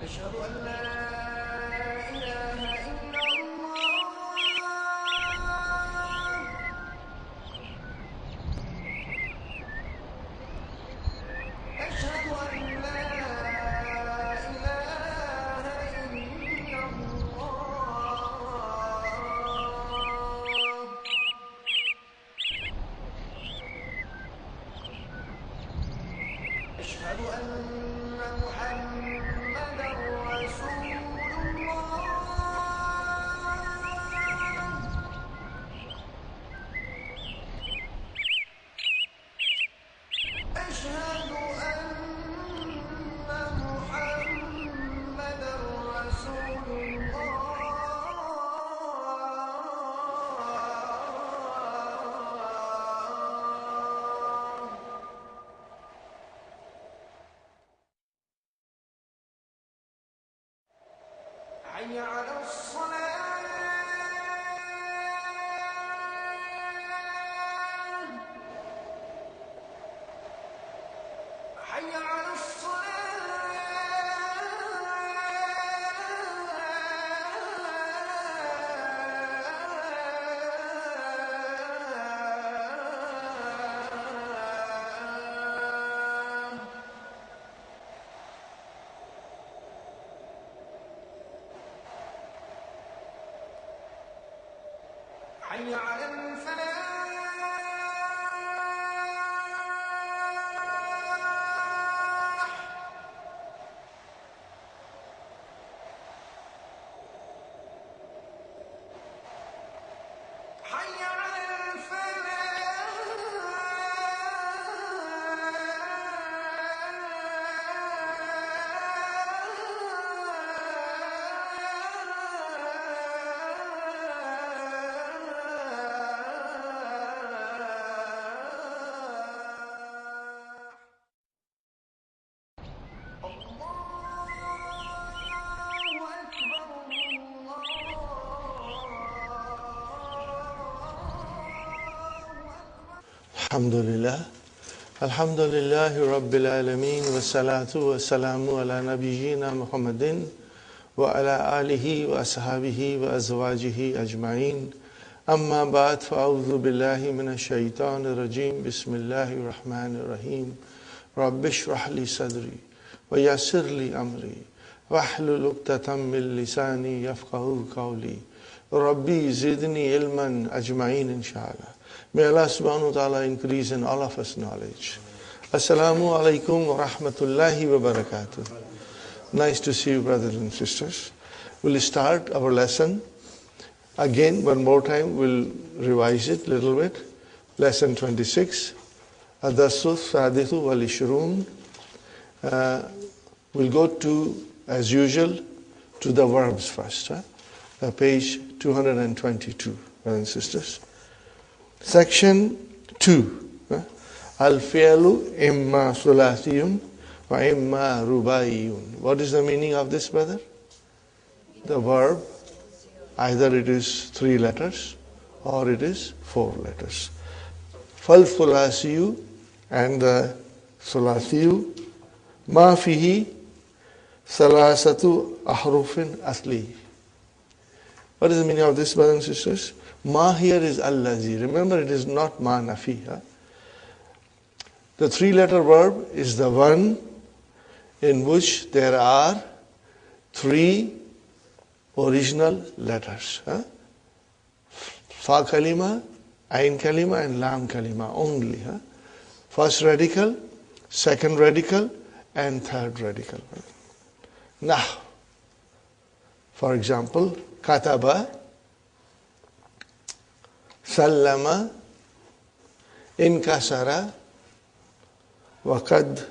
أشهد أن لا إله إلا الله أشهد أن لا إله إلا الله أشهد أن محمدا رسول الله أشهد أن محمدا رسول الله حي على الصلاة حي على الصلاة حي على الفلاح حي على الحمد لله رب العالمين والصلاة والسلام على نبينا محمد وعلى آله وأصحابه وأزواجه أجمعين أما بعد فأعوذ بالله من الشيطان الرجيم بسم الله الرحمن الرحيم رب اشرح لي صدري ويسر لي أمري واحلل عقدة من لساني يفقهوا قولي ربي زدني علما أجمعين إن شاء الله. May Allah subhanahu wa ta'ala increase in all of us knowledge. Assalamu alaikum wa rahmatullahi wa barakatuh. Nice to see you, brothers and sisters. We'll start our lesson. Again, one more time, we'll revise it a little bit. Lesson 26. Ad-Darsu Sadithu wal Ishrun. We'll go to, as usual, to the verbs first. Page 222, brothers and sisters. Section 2. Al-fi'lu imma thulathiyun wa imma rubaiyun. What is the meaning of this, brother? The verb, either it is 3 letters or it is 4 letters. Fal-thulasiyu and the thulathiyu ma fihi salasatu ahrufin asli. What is the meaning of this, brothers and sisters? Ma here is allazi. Remember, it is not ma nafi. The 3-letter verb is the one in which there are 3 original letters. Fa kalima, ain kalima and lam kalima only. First radical, second radical and third radical. Now, for example, kataba, sallama, inkasara, waqad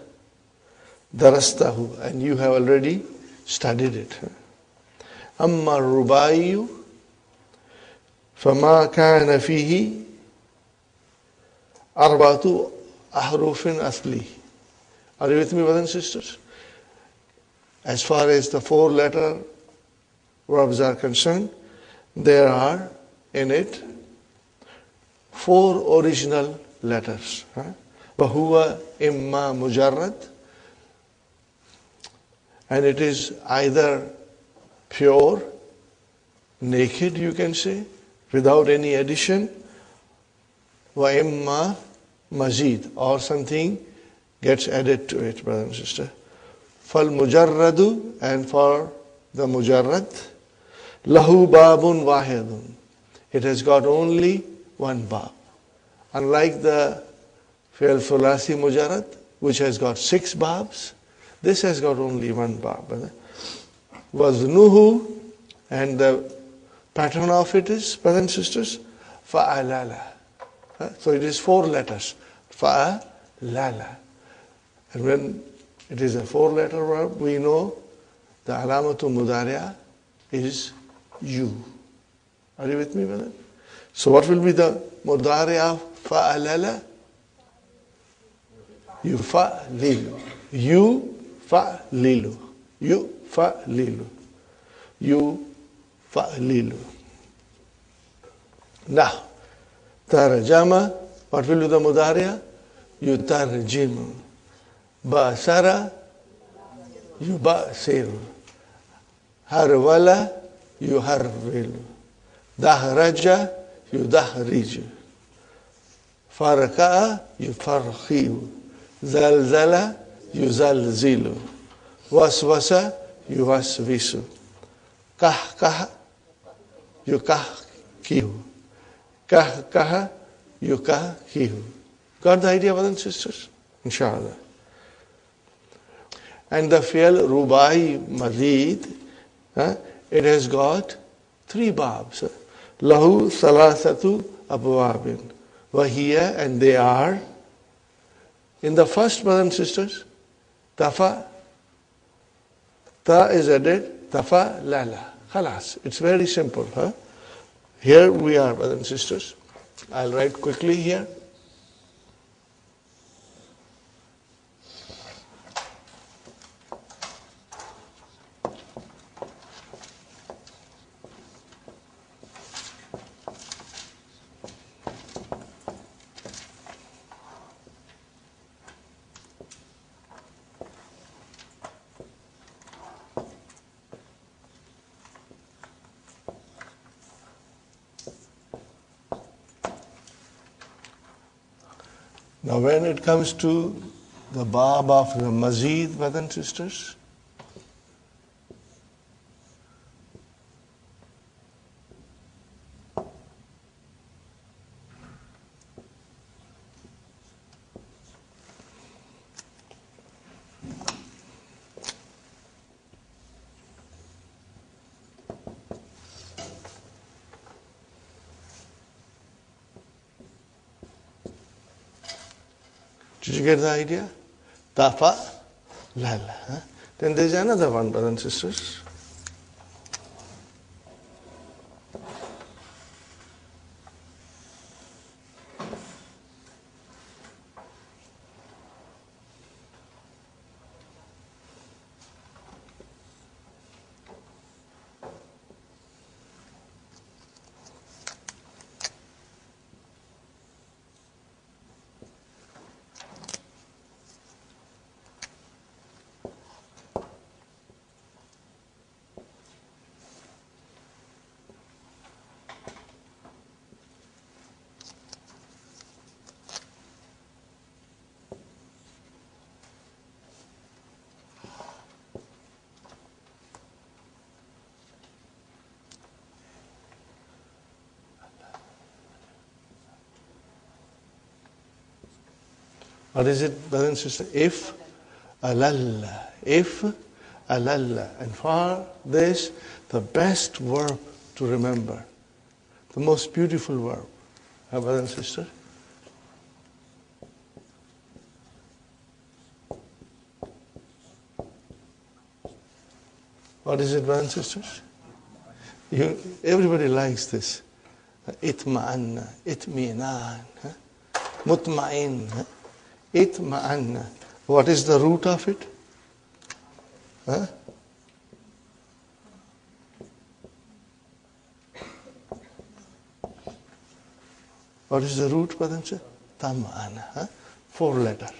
darastahu, and you have already studied it. Amma rubayu, fama kana fihi arbatu ahrufin asli. Are you with me, brothers and sisters? As far as the 4-letter verbs are concerned, there are in it 4 original letters. وَهُوَ إِمَّا مُجَرَّد, and it is either pure, naked, you can say, without any addition, وَإِمَّا mazid, or something gets added to it, brother and sister. فَالْمُجَرَّدُ, and for the mujarrad, lahu babun wahidun, it has got only one bab. Unlike the fi'l thulasi mujarrad, which has got 6 babs, this has got only one bab. Waznuhu, and the pattern of it is, brothers and sisters, fa'alala. So it is 4 letters. Fa'alala. And when it is a 4-letter verb, we know the alamatu mudari'ah is you. Are you with me, brother? So what will be the mudari'ah fa'alala? Yufa'lilu. Yufa'lilu. Yufa'lilu. Yufa'lilu. Now, tarjama, what will be the mudari'ah? Yutarjimu. Basara, yubasiru. Harwala, yuharwilu. Dahraja, yudahriju. Farka'a, yufarkhiu. Zalzala, yuzalzilu. Waswasa, yuwaswisu. Kahkaha, yukahkihu. Kahkaha, yukahkihu. Got the idea, brothers and sisters? Inshallah. And the fi'l rubai mazid, it has got 3 babs. Lahu salasatu abwabin. Wahiya, and they are, in the first, brothers and sisters, tafa, ta is added, tafa lala. Khalas. It's very simple. Here we are, brothers and sisters. I'll write quickly here. Now when it comes to the bab of the mazid, brothers and sisters, did you get the idea? Tafa, lala. Then there's another one, brothers and sisters. What is it, brothers and sisters? If alalla. If alalla. And for this, the best verb to remember, the most beautiful verb, brothers and sisters. What is it, brothers and sisters? Everybody likes this. Itma'anna, itminan. Mutma'in. Itma'anna. What is the root of it? Huh? What is the root, brother? Tam'ana. Huh? 4 letters.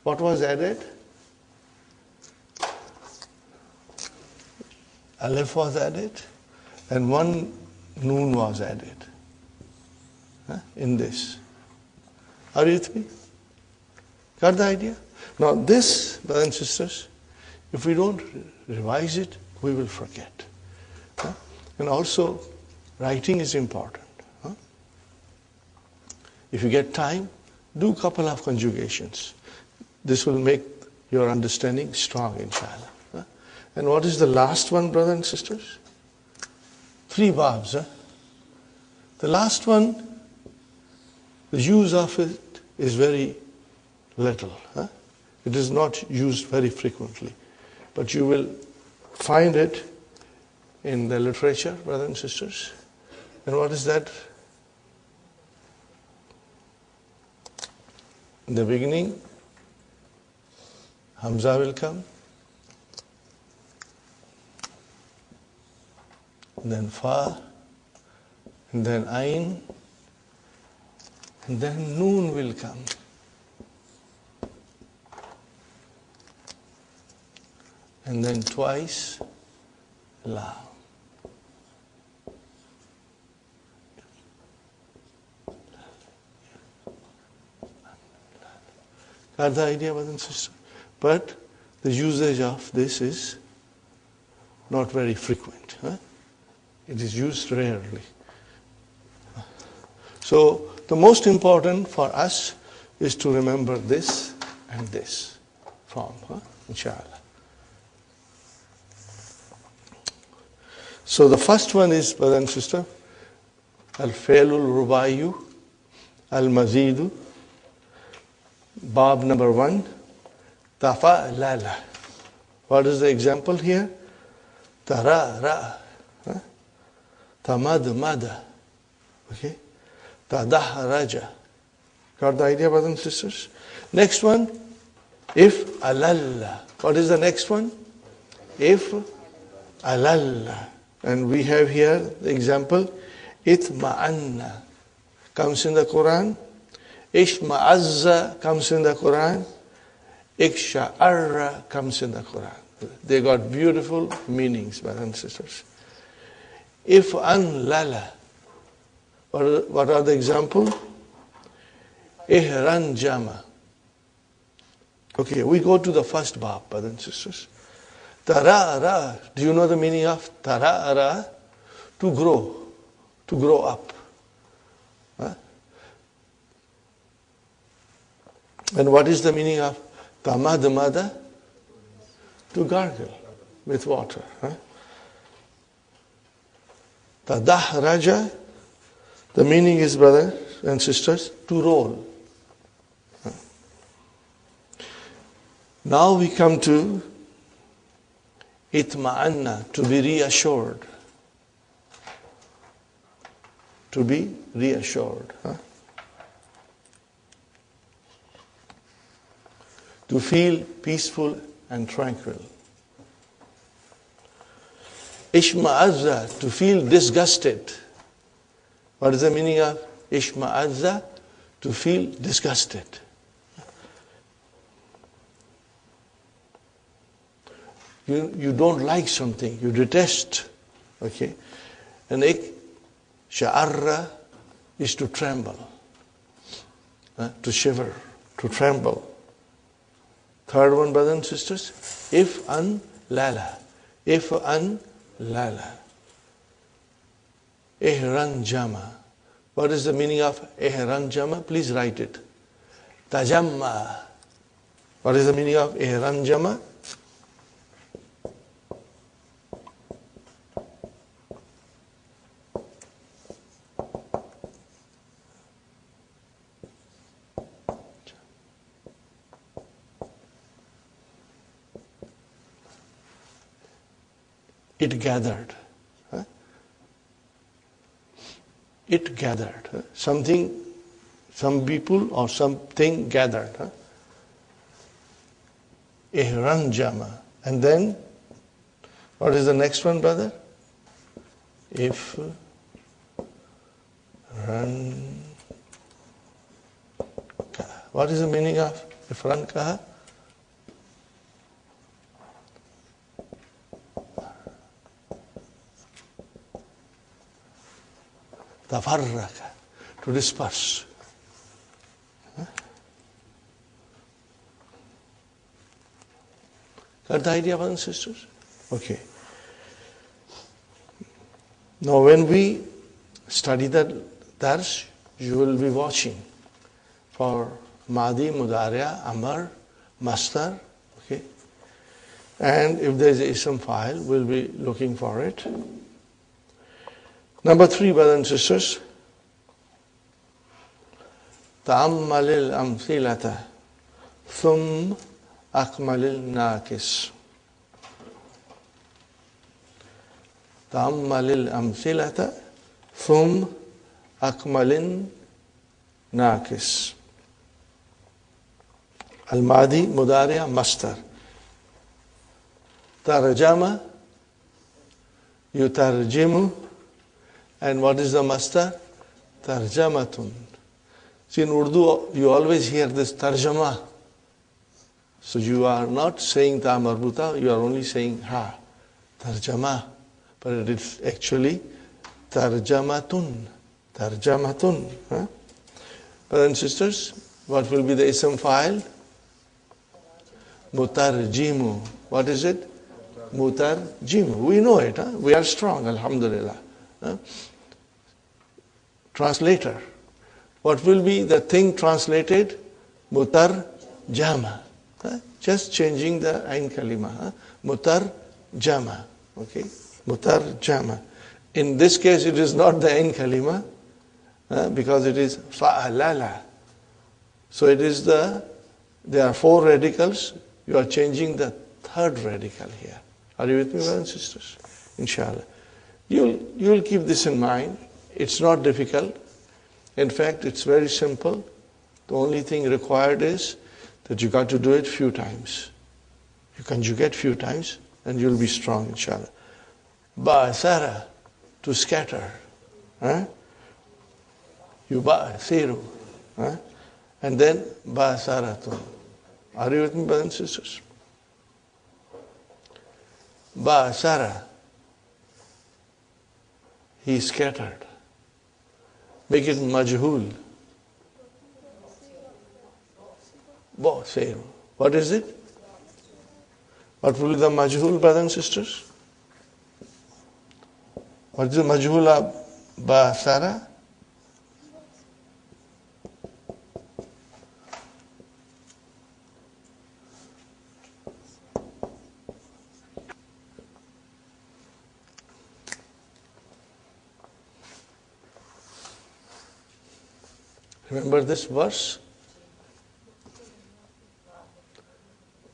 What was added? Aleph was added, and 1 noon was added in this. Are you with me? Got the idea? Now this, brothers and sisters, if we don't revise it, we will forget. And also, writing is important. If you get time, do a couple of conjugations. This will make your understanding strong, inshallah. And what is the last one, brothers and sisters? 3 babs. The last one, the use of it is very little. It is not used very frequently. But you will find it in the literature, brothers and sisters. And what is that? In the beginning, Hamza will come. And then Fa, and then Ain, and then Noon will come. And then twice La. Got the idea, brothers and sisters? But the usage of this is not very frequent. It is used rarely. So the most important for us is to remember this and this form, inshallah. So the first one is, brother and sister, Al-Failul Rubayu, Al-Mazidu, Bab number 1, Tafa'lala. What is the example here? Tara-ra. Tamad-mada. Okay? Tadahraja. Got the idea, brothers and sisters? Next one, if alalla. What is the next one? If alalla. And we have here the example, itma'anna comes in the Quran. Ishma'azza comes in the Quran. Iksha'arra comes in the Quran. They got beautiful meanings, brothers and sisters. If anlala. What are the examples? Ihranjama. Okay, we go to the first bab, brothers and sisters. Tara'ara. Do you know the meaning of tara'ara? To grow up. And what is the meaning of tamadmada? To gargle with water. Tadahraja, the meaning is, brothers and sisters, to roll. Now we come to itma'anna, to be reassured. To be reassured. To feel peaceful and tranquil. Ishma'azza, to feel disgusted. What is the meaning of Ishma'azza? To feel disgusted. You don't like something, you detest. Okay? And sha'arra is to tremble, to shiver, to tremble. Third one, brothers and sisters, if an lala. If an lala. Ihranjama. What is the meaning of ihranjama? Please write it. Tajamma. What is the meaning of ihranjama? It gathered. It gathered. Something Some people or something gathered. Huh? Ihranjama. And then, what is the next one, brother? If run. What is the meaning of ifran kaha? Tafarraka, to disperse. Got the idea, brothers and sisters? Okay. Now when we study that dars, you will be watching for Madi, Mudariya, Amar, Mastar, okay? And if there is a ism file, we'll be looking for it. Number 3, brothers and sisters, Ta'ammalil amthilata thum akmalil naqis. Ta'ammalil amthilata thum akmalin naqis. Al-Madi, Mudariya, Mastar. Tarjama, yutarjimu. And what is the mastar? Tarjamatun. See, in Urdu, you always hear this tarjama. So you are not saying ta marbuta, you are only saying ha. Tarjama. But it is actually tarjamatun. Tarjamatun. Huh? Brothers and sisters, what will be the ism file? Mutarjimu. What is it? Mutarjimu. We know it. Huh? We are strong, alhamdulillah. Huh? Translator. What will be the thing translated? Mutarjama. Huh? Just changing the ain kalima. Huh? Mutarjama. Okay? Mutarjama. In this case, it is not the ain kalima because it is fa'alala. So it is there are 4 radicals. You are changing the 3rd radical here. Are you with me, brothers and sisters? Inshallah. You'll keep this in mind. It's not difficult. In fact, it's very simple. The only thing required is that you got to do it few times. You conjugate few times and you'll be strong, inshallah. Ba'asara, to scatter. Huh? You ba'asiru. Huh? And then ba'asaratun. Are you with me, brothers and sisters? Ba'asara. He scattered. Make it majhul. Ba'asiru. What is it? What will be the majhul, brothers and sisters? What is the majhul of ba'asara? Remember this verse?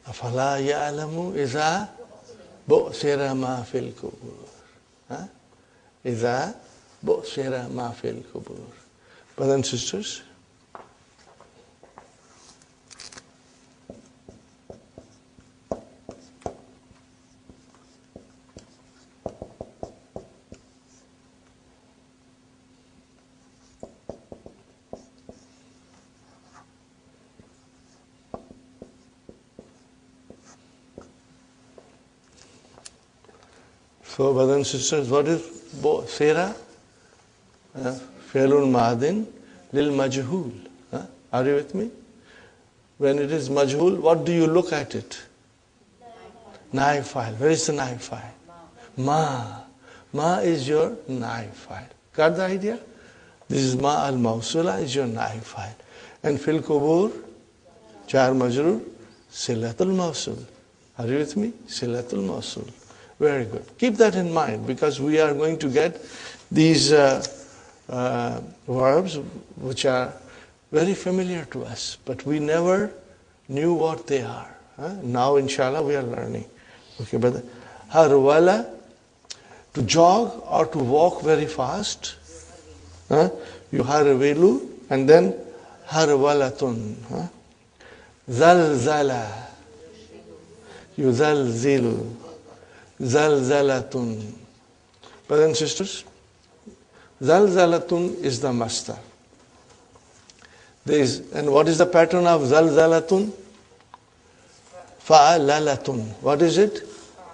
أَفَلَا يَعْلَمُ إِذَا بُؤْثِرَ مَا فِي الْقُبُورِ إِذَا بُؤْثِرَ مَا فِي الْقُبُورِ. Brothers and sisters, so, brothers and sisters, what is Sera? Fi'lun Madin lil Majhul. Are you with me? When it is Majhul, what do you look at it? Naib file. Where is the naib file? Ma. Ma is your naib file. Got the idea? This is Ma al Mawsula is your naib file. And Fil Kubur, Jar Majrur, Silatul Mawsul. Are you with me? Silatul Mawsul. Very good. Keep that in mind because we are going to get these verbs which are very familiar to us, but we never knew what they are. Now, inshallah, we are learning. Okay, brother. Harwala, to jog or to walk very fast. You harvelu, and then harwalatun. Zalzala, yuzalzilu, zalzalatun. Brothers and sisters, zalzalatun is the master. And what is the pattern of zalzalatun? Fa'alalatun. What is it?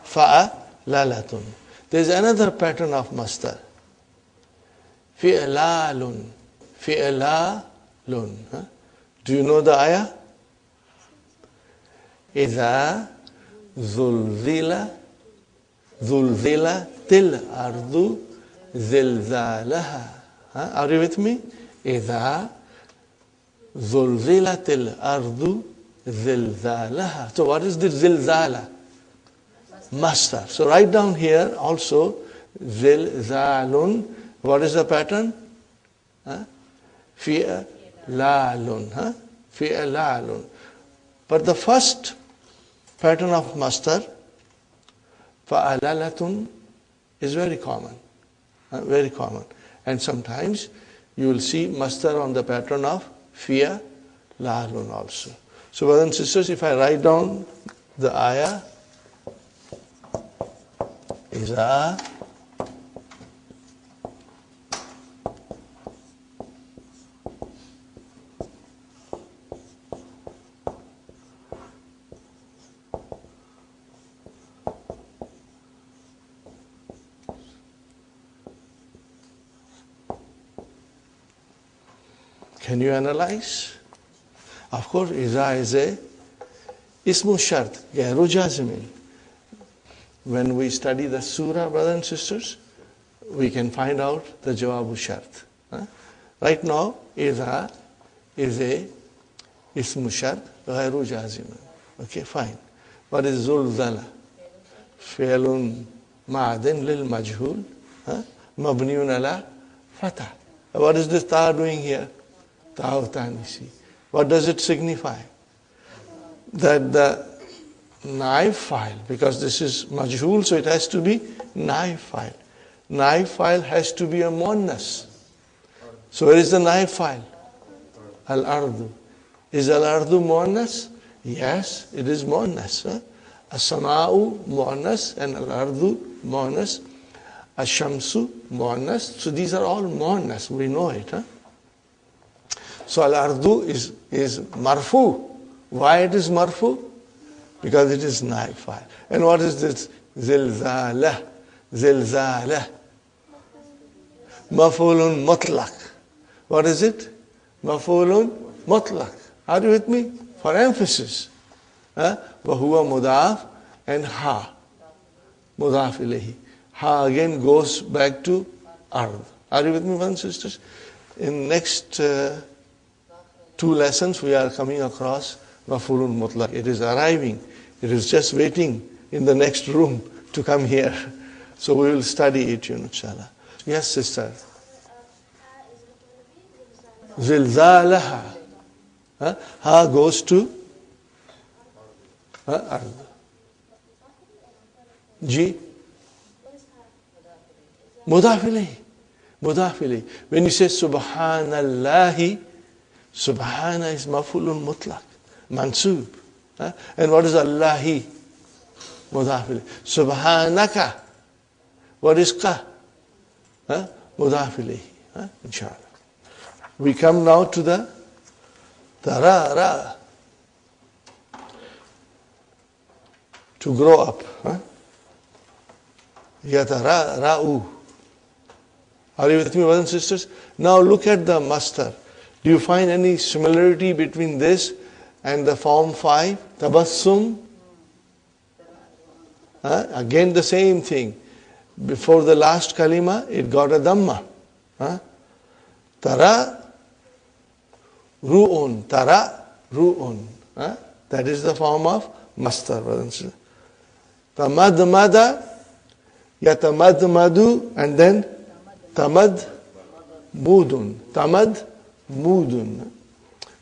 Fa'alalatun. There is another pattern of master. Fi'lalun. Fi'lalun. Do you know the ayah? إذا زلزل til ardu zilzalaha. Are you with me? إذا زلزلت الأرض زلزالها. So what is the zilzala? Master. So write down here also zilzalun. What is the pattern? Fi'lalun. Fi'lalun. But the first pattern of master, fa'alalatun, is very common. Very common. And sometimes you will see master on the pattern of fi'lalun also. So brothers and sisters, if I write down the ayah, Iza Can you analyze? Of course, Iza is a ismu shart, gairu jazimin. When we study the surah, brothers and sisters, we can find out the jawabu shart. Right now, Iza is a ismu shart, gairu jazimin. Okay, fine. What is zulzala? Fi'lun ma'adin lil majhul, mabniun ala fatah. What is this ta doing here? Ta'utanisi. What does it signify? That the naib file, because this is majhul, so it has to be naib file. Naib file has to be a muannas. So where is the naib file? Al-ardu. Is al-ardu muannas? Yes, it is muannas. As-sama'u muannas and al-ardu muannas. Ash-shamsu muannas. So these are all muannas. We know it. So al-ardu is marfu. Why it is marfu? Because it is naib file. And what is this? Zilzalah. Zilzalah. Maf'ulun mutlaq. What is it? Maf'ulun mutlaq. Are you with me? For emphasis. Wa huwa mudaf and ha. Mudaf ilayhi. Ha again goes back to ard. Are you with me, brothers and sisters? In next 2 lessons, we are coming across maf'ulun mutlaq. It is arriving. It is just waiting in the next room to come here. So we will study it, inshallah. Yes, sister. Zilzalaha. Ha goes to ard. Ji. Mudaf ilayhi. Mudaf ilayhi. When you say subhanallahi, subhana is maf'ulun mutlaq, mansub. And what is Allahi? Mudaf ilayhi. Subhanaka. What is ka? Mudaf ilayhi. Inshallah. We come now to the ra. To grow up. Yatara'u. Are you with me, brothers and sisters? Now look at the master. Do you find any similarity between this and the form 5? Tabassum? Again the same thing. Before the last kalima, it got a dhamma. Tara ru'un. Tara ru'un. That is the form of master, brothers and sisters. Tamadmada, yatamadmadu, and then tamad mudun. Tamad mudun.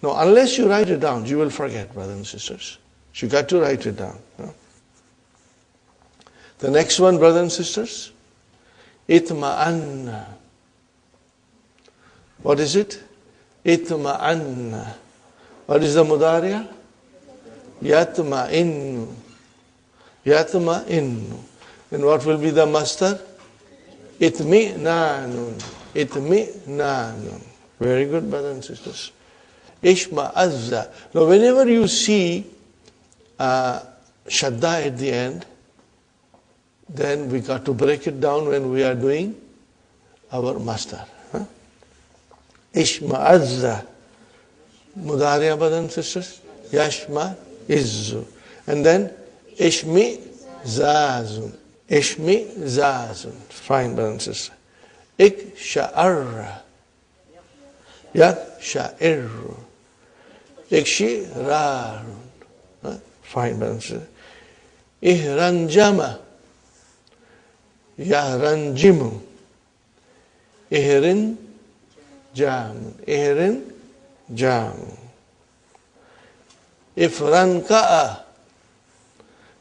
Now, unless you write it down, you will forget, brothers and sisters. You got to write it down. The next one, brothers and sisters, itma'anna. What is it? Itma'anna. What is the mudariya? Yatma'innu. Yatma'innu. And what will be the masdar? Itmi'nanun. Itmi'nanun. Very good, brothers and sisters. Ishma'azza. Now, whenever you see shadda at the end, then we got to break it down when we are doing our masdar. Ishma'azza. Mudariya, brothers and sisters. Yashma izzu. And then ishmi zazun. Ishmi zazun. Fine, brothers and sisters. Iksha'arra. Yaksha'irru. Ikshirarun. Fine, brothers and sisters. Ihranjama. Yahranjimu. Ihrin jamun. Ihrin jamun. Ifran ka'a.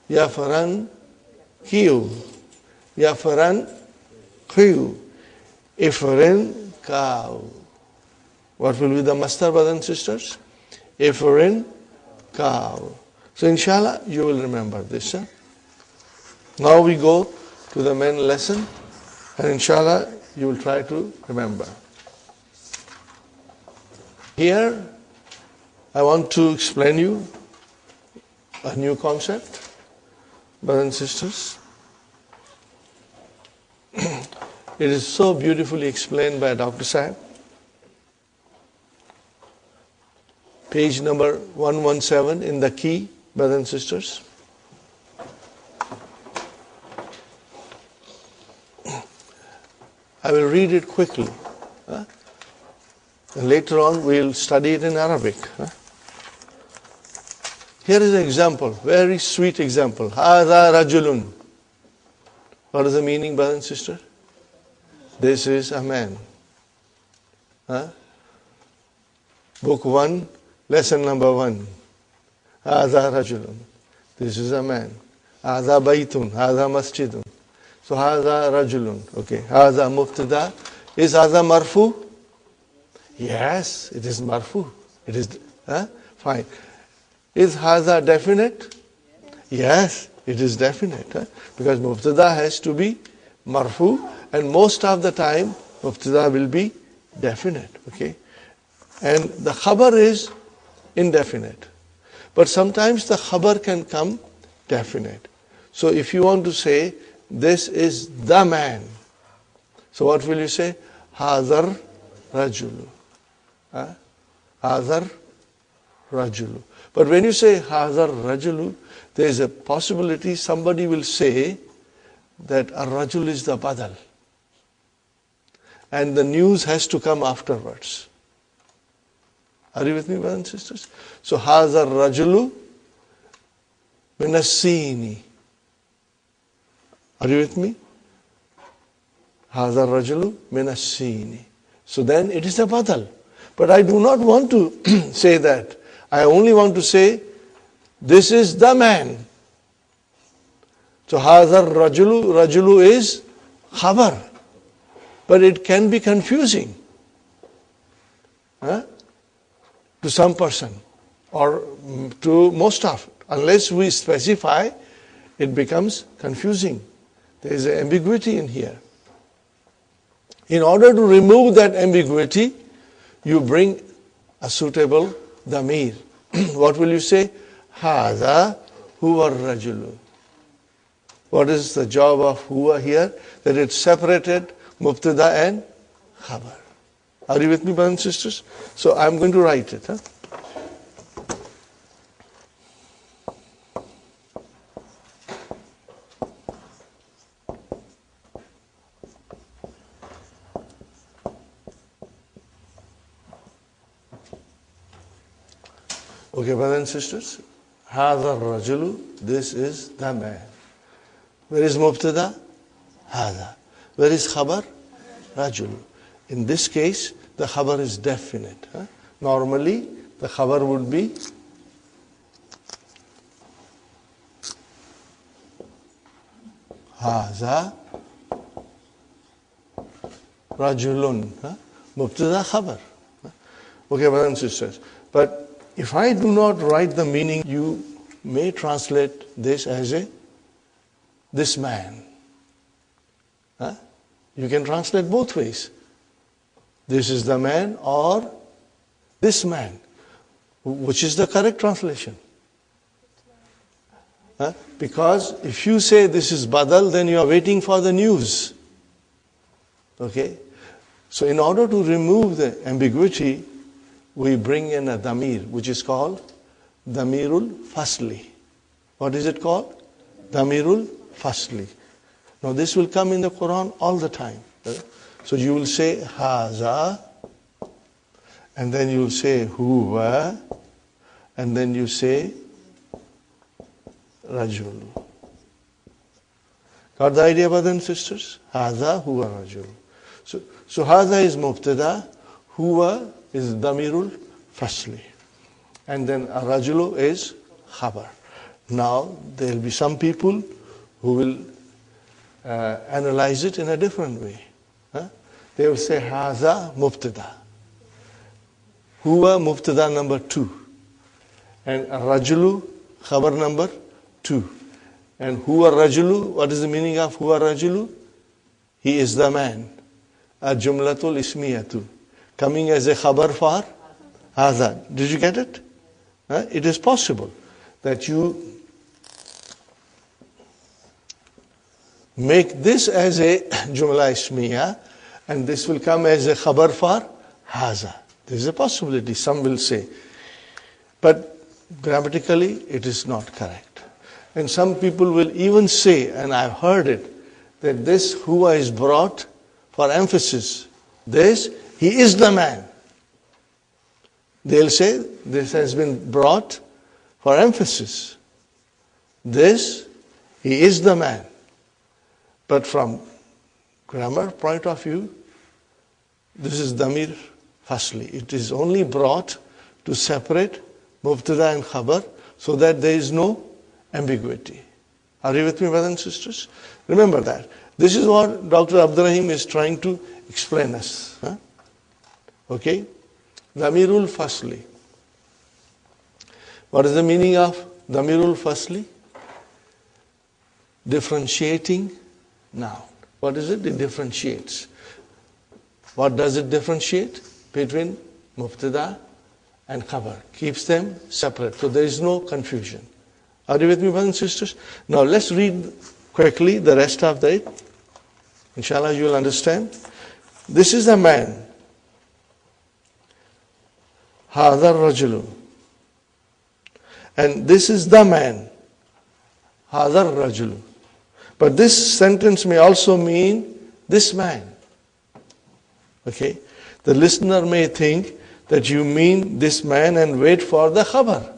Yafran kiyu. Yafran kiyu. Ifrin ka'u. What will be the masdar, brothers and sisters? Ifrin ka'u. So inshallah you will remember this. Now we go to the main lesson, and inshallah you will try to remember. Here I want to explain you a new concept, brothers and sisters. It is so beautifully explained by Dr. Sahib. Page number 117 in the key, brothers and sisters. I will read it quickly. And later on we will study it in Arabic. Here is an example, very sweet example. Hādhā rajulun. What is the meaning, brothers and sisters? This is a man. Book 1, lesson number 1. Hādhā rajulun. This is a man. Hādhā baytun. Hādhā masjidun. So hādhā rajulun. Okay. Hādhā mubtada. Is hādhā marfu? Yes, it is marfu. It is fine. Is hādhā definite? Yes, it is definite. Because mubtada has to be marfu, and most of the time mubtada will be definite. Okay. And the khabar is indefinite. But sometimes the khabar can come definite. So if you want to say, this is the man. So what will you say? Hādhar rajulu. Hādhar rajulu. But when you say Hādhar rajulu, there is a possibility somebody will say that a rajul is the badal. And the news has to come afterwards. Are you with me, brothers and sisters? So Hādhar rajulu minassini. Are you with me? Hādhar rajulu minassini. So then it is a badal. But I do not want to say that. I only want to say, this is the man. So Hādhar rajulu, rajulu is khabar. But it can be confusing to some person or to most of it. Unless we specify, it becomes confusing. There is an ambiguity in here. In order to remove that ambiguity, you bring a suitable damir. What will you say? Hādhā huwa rajulu. What is the job of huwa here? That it separated mubtada and khabar. Are you with me, brothers and sisters? So I'm going to write it. Okay, brothers and sisters. Hādhā rajulu, this is the man. Where is mubtada? Hādhā. Where is khabar? Rajulu. In this case, the khabar is definite. Normally, the khabar would be Hādhā rajulun. Mubtada khabar. Okay, brothers and sisters. But if I do not write the meaning, you may translate this as this man. Huh? You can translate both ways. This is the man or this man. Which is the correct translation? Huh? Because if you say this is Badal, then you are waiting for the news. Okay? So in order to remove the ambiguity, we bring in a damir, which is called Damirul Fasli. What is it called? Damirul Fasli. Now this will come in the Quran all the time. So you will say Haza, and then you will say Huwa, and then you say Rajul. Got the idea, brothers and sisters? Haza, Huwa, Rajul. So Haza is Mubtada, Huwa is Damirul Fasli. And then Rajulu is Khabar. Now there will be some people who will analyze it in a different way. They will say Haza Mubtada, Huwa Mubtada number 2, and Rajulu Khabar number 2. And Huwa Rajulu, what is the meaning of Huwa Rajulu? He is the man. A Jumlatul Ismiyatu, coming as a Khabar for Haza. Did you get it? It is possible that you make this as a Jumla Ismiya, and this will come as a Khabar for Haza. There is a possibility, some will say. But grammatically, it is not correct. And some people will even say, and I've heard it, that this Huwa is brought for emphasis. This, he is the man. They'll say, this has been brought for emphasis. This, he is the man. But from grammar point of view, this is Damir Fasli. It is only brought to separate Mubtada and Khabar so that there is no ambiguity. Are you with me, brothers and sisters? Remember that. This is what Dr. Abdurrahim is trying to explain us. Okay? Damirul Fasli. What is the meaning of Damirul Fasli? Differentiating noun. What is it? It differentiates. What does it differentiate? Between Mubtada and Khabar. Keeps them separate. So there is no confusion. Are you with me, brothers and sisters? Now let's read quickly the rest of it. Inshallah, you will understand. This is a man. Hadar Rajulu. And this is the man. Hadar Rajulu. But this sentence may also mean this man. Okay? The listener may think that you mean this man and wait for the khabar.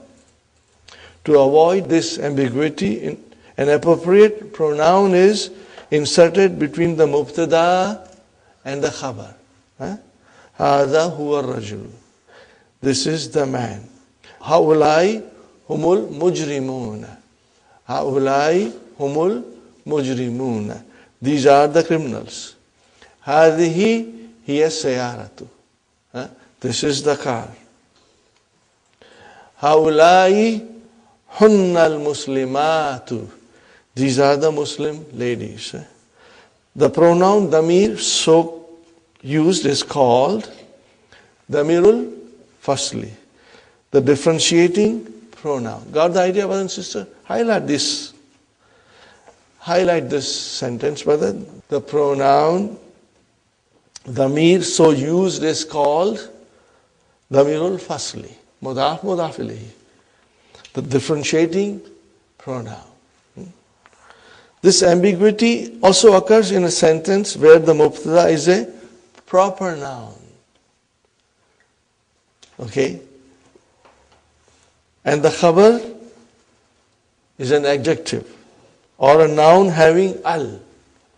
To avoid this ambiguity, an appropriate pronoun is inserted between the mubtada and the khabar. Hada huwa rajul. This is the man. Haulai humul mujrimuna. Haulai humul mujrimuna. These are the criminals. Hadihi hiya sayaratu. This is the car. Haulai hunnal muslimatu. These are the Muslim ladies. The pronoun damir so used is called damirul fasli, the differentiating pronoun. Got the idea, brother and sister? Highlight this sentence, brother. The pronoun damir so used is called damirul fasli, mudaf mudaf ilayhi, the differentiating pronoun. This ambiguity also occurs in a sentence where the mubtada is a proper noun. Okay? And the khabar is an adjective or a noun having al.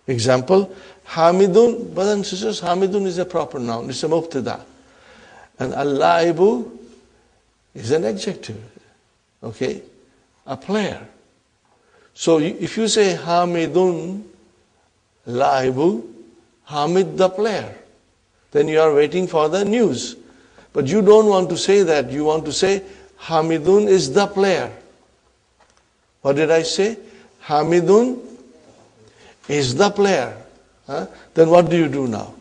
Example, Hamidun, brothers and sisters, Hamidun is a proper noun, it's a mubtada. And al-laibu is an adjective. Okay? A player. So if you say Hamidun laibu, Hamid the player, then you are waiting for the news. But you don't want to say that. You want to say Hamidun is the player. What did I say? Hamidun is the player. Then what do you do now?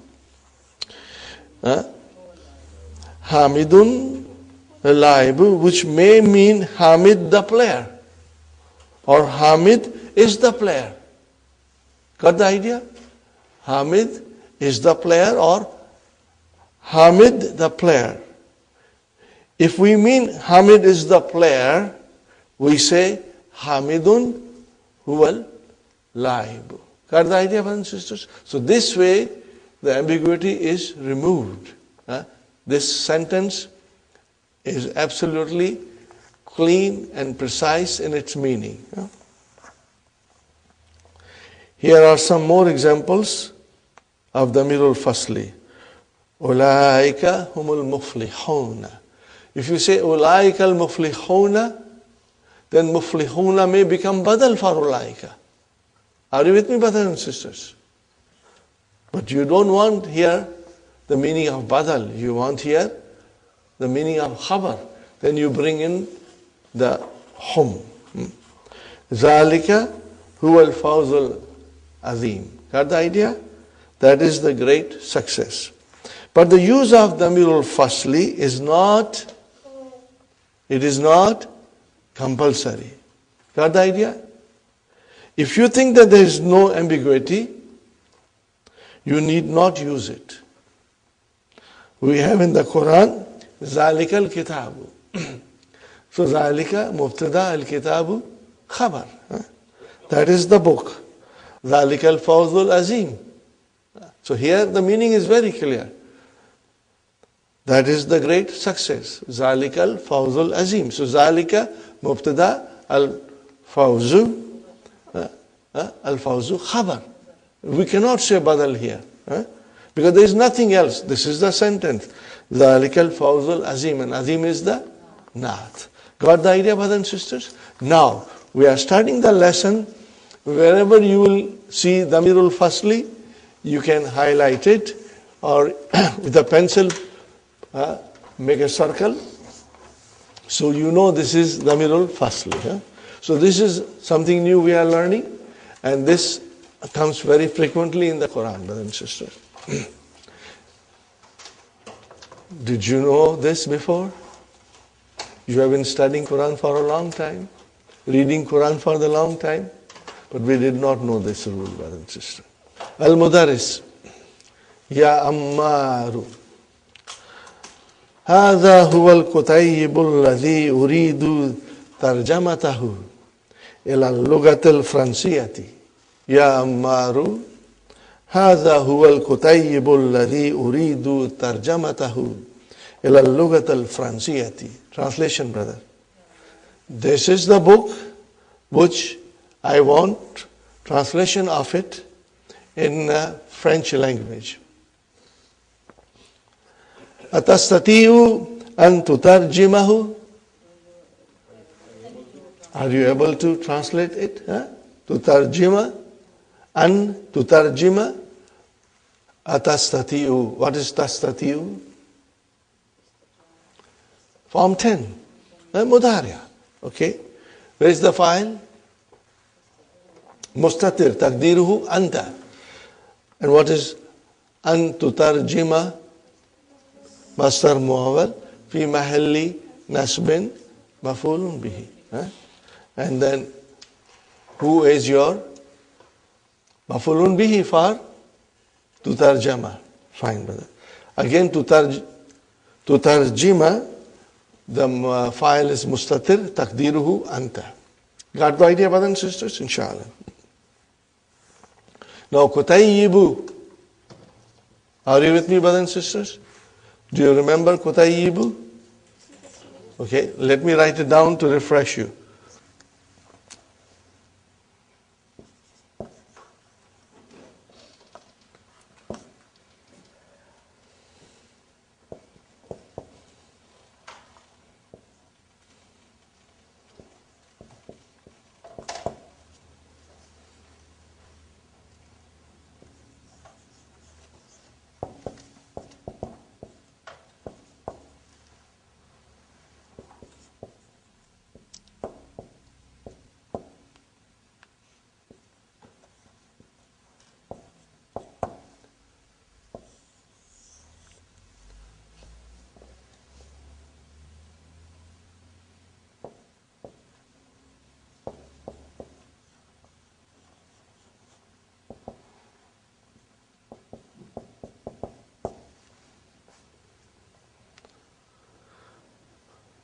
Hamidun laibu, which may mean Hamid the player, or Hamid is the player. Got the idea? Hamid is the player, or Hamid the player. If we mean Hamid is the player, we say Hamidun huwal laibu. Got the idea, brothers and sisters? So this way, the ambiguity is removed. This sentence is absolutely clean and precise in its meaning. Here are some more examples of Damirul Fasli. Ulaika humul muflihuna. If you say Ulaika al muflihuna, then muflihuna may become badal for Ulaika. Are you with me, brothers and sisters? But you don't want here the meaning of badal. You want here the meaning of khabar. Then you bring in the hum. Zalika huwa al-fawzul azim. Got the idea? That is the great success. But the use of Damirul Fasli is not compulsory. Got the idea? If you think that there is no ambiguity, you need not use it. We have in the Quran, Zalika al-kitabu. So Zalika mubtada al-kitabu khabar. That is the book. Zalika al-fawzul azim. So here the meaning is very clear. That is the great success. Zalika al-fawzul azim. So Zalika mubtada al-fawzu al-fawzu khabar. We cannot say badal here. Because there is nothing else. This is the sentence. Zalika al-fawzul azim. And azim is the naat. Got the idea, brothers and sisters? Now, we are starting the lesson. Wherever you will see Damirul Fasli, you can highlight it, or with a pencil, make a circle. So you know this is Damirul Fasli. So this is something new we are learning. And this comes very frequently in the Quran, brothers and sisters. Did you know this before? You have been studying Quran for a long time, reading Quran for the long time, but we did not know this rule, brothers and sisters. Al-Mudaris, Ya Ammaru, هذا هو الكتيب الذي أريد ترجمته إلى اللغة الفرنسية. يا أمار هذا هو الكتيب الذي أريد ترجمته إلى اللغة الفرنسية. Translation, brother. This is the book which I want translation of it in French language. أتستطيع أن تترجمه? Are you able to translate it? تترجم أن تترجم أتستطيع. What is تستطيع? Form 10. مضارع. Okay. Where is the file? مستتر تقديره أنت. And what is أن تترجم? مصدر مؤول في محل نصب مفعول به. And then who is your مفعول به for تترجم. Fine, brother. Again تترجم, the file is mustatir تقديره أنت. Got the idea, brothers and sisters? Inshallah. Now kutayyibu. Are you with me, brothers and sisters? Do you remember kutayyibu? Okay, let me write it down to refresh you.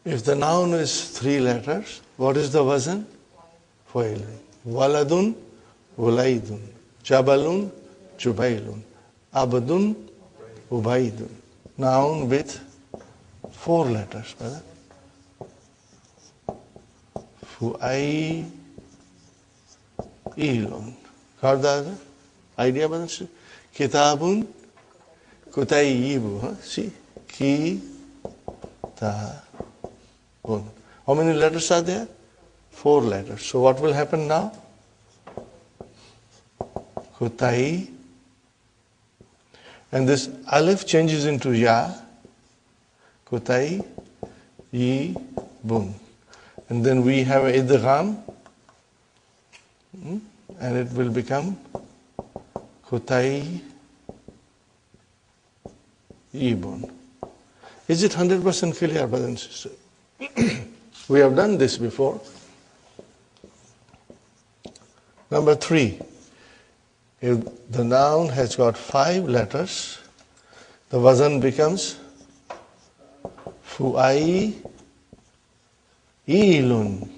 If the noun is 3 letters, what is the wazn? Fa'ilun. Waladun, wulaydun. Jabalun, jubailun. Abdun, ubaidun. Noun with 4 letters, brother. Fu'ailun. Got that idea, brother? Kitabun, kutayyibu. Huh? See? Kitabun. How many letters are there? 4 letters. So what will happen now? Kutai. And this alif changes into ya. Kutai, yi, bun. And then we have idgham. And it will become Kutai, yi, bun. Is it 100% clear, brothers and sisters? We have done this before. Number 3. If the noun has got 5 letters, the wazn becomes fu'ai ilun.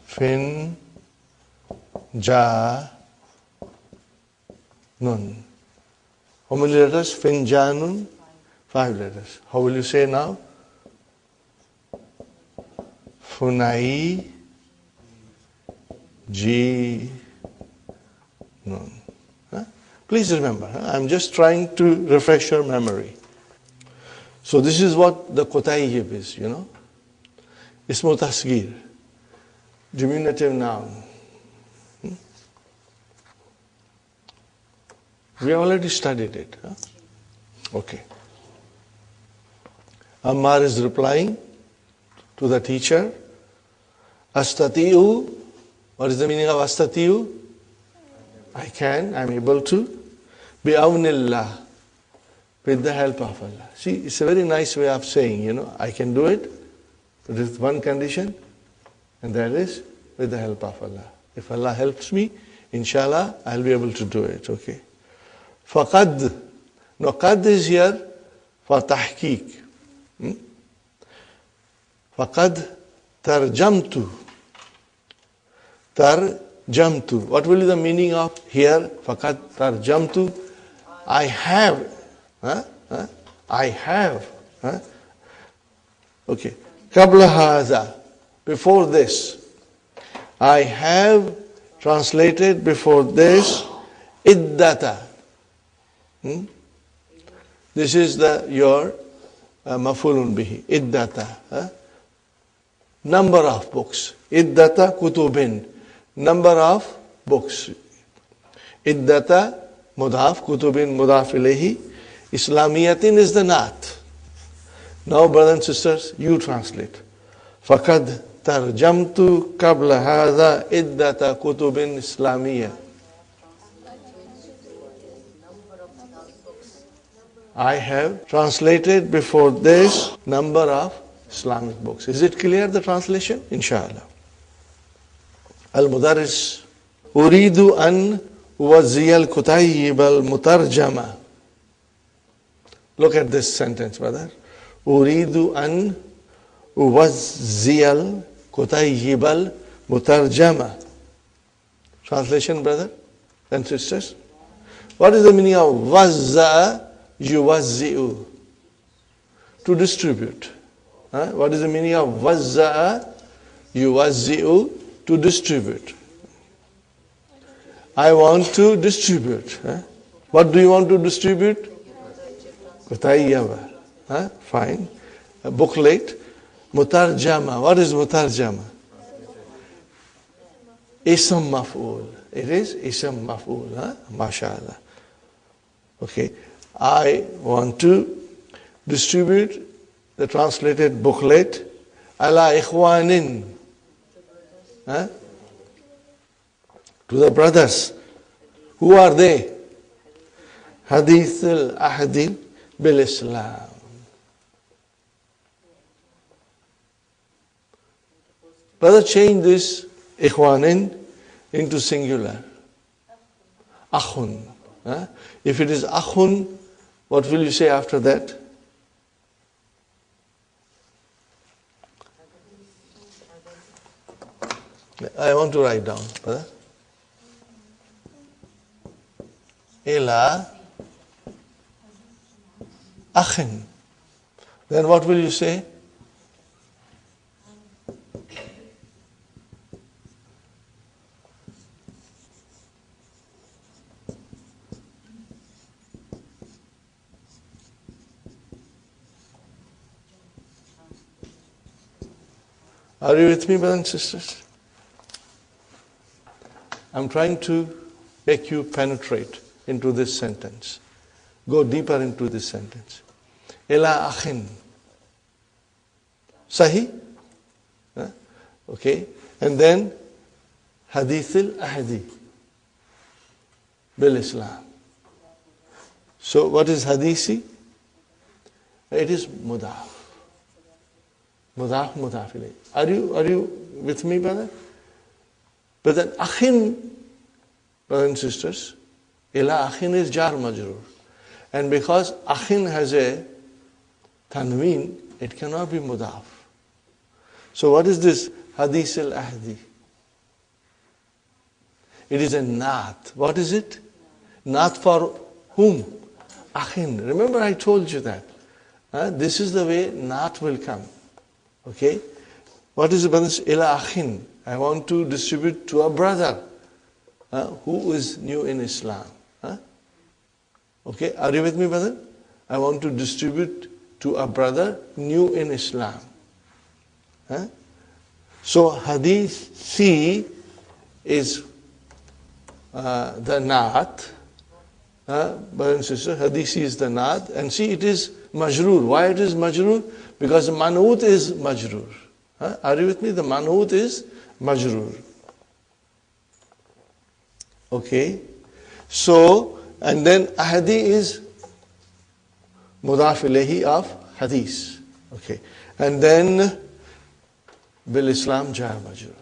Fin ja nun. How many letters? Fin ja nun? 5 letters. How will you say now? Funai ji nun. Please remember, I'm just trying to refresh your memory. So this is what the Qutayyib is, you know. Ismu tasgir, diminutive noun. We already studied it. Okay. Ammar is replying to the teacher. Astati'u. What is the meaning of astati'u? I can, I'm able to. Bi'awnillah. With the help of Allah. See, it's a very nice way of saying, you know, I can do it. But there's one condition, and that is with the help of Allah. If Allah helps me, inshallah, I'll be able to do it, okay? Faqad. No, qad is here for tahqiq. Faqad tarjamtu. Tarjamtu. What will be the meaning of here? Faqad tarjamtu. I have. I have. Okay. Qabla hadha. Before this. I have translated before this iddata. This is your mafulun bihi. Iddata. Number of books. Iddata kutubin. Number of books. Iddata mudhaf, kutubin mudhaf ilayhi. Islamiyatin is the naat. Now, brothers and sisters, you translate. Faqad tarjamtu qabla hadha iddata kutubin islamiyya. I have translated before this number of Islamic books. Is it clear, the translation? Inshallah. Al-Mudarris. Uridu an uwazziya al-kutayyib al-mutarjama. Look at this sentence, brother. Uridu an uwazziya al-kutayyib al-mutarjama. Translation, brother and sisters. What is the meaning of wazza'a yuwazzi'u? To distribute. What is the meaning of wazza'a yuwazzi'u? To distribute. I want to distribute. What do you want to distribute? Kutayyaba. Fine. A booklet. Mutarjama. What is mutarjama? Ism maf'ul. It is ism maf'ul. MashaAllah. Okay. I want to distribute the translated booklet ala ikhwanin. To the brothers. Who are they? Hadith al-ahdi bil-Islam. Brother, change this ikhwanin into singular. Akhun. If it is akhun, What will you say after that? I want to write down, brother. Ila akhin. Then what will you say? Are you with me, brothers and sisters? I'm trying to make you penetrate into this sentence. Go deeper into this sentence. Ila akhin. Sahi? Okay. And then hadith al-ahdi bil Islam. So what is hadithi? It is mudaf. Mudaf, mudaf ilayh. Are you with me, brother? But then akhin, brothers and sisters, ila akhin is jar majroor. And because akhin has a tanween, it cannot be mudaf. So what is this hadith al-ahdi? It is a naat. What is it? Naat for whom? Akhin. Remember I told you that. This is the way naat will come. Okay? What is the brothers? Ila akhin. I want to distribute to a brother who is new in Islam. Okay? Are you with me, brother? I want to distribute to a brother new in Islam. So hadith C is the naat. Brothers and sisters, hadith C is the naat. And see, it is majroor. Why it is majroor? Because the man'ut is majroor. Are you with me? The man'ut is majroor. Okay. So, and then ahadi is mudaf ilayhi of hadith. Okay. And then bil Islam jar majroor.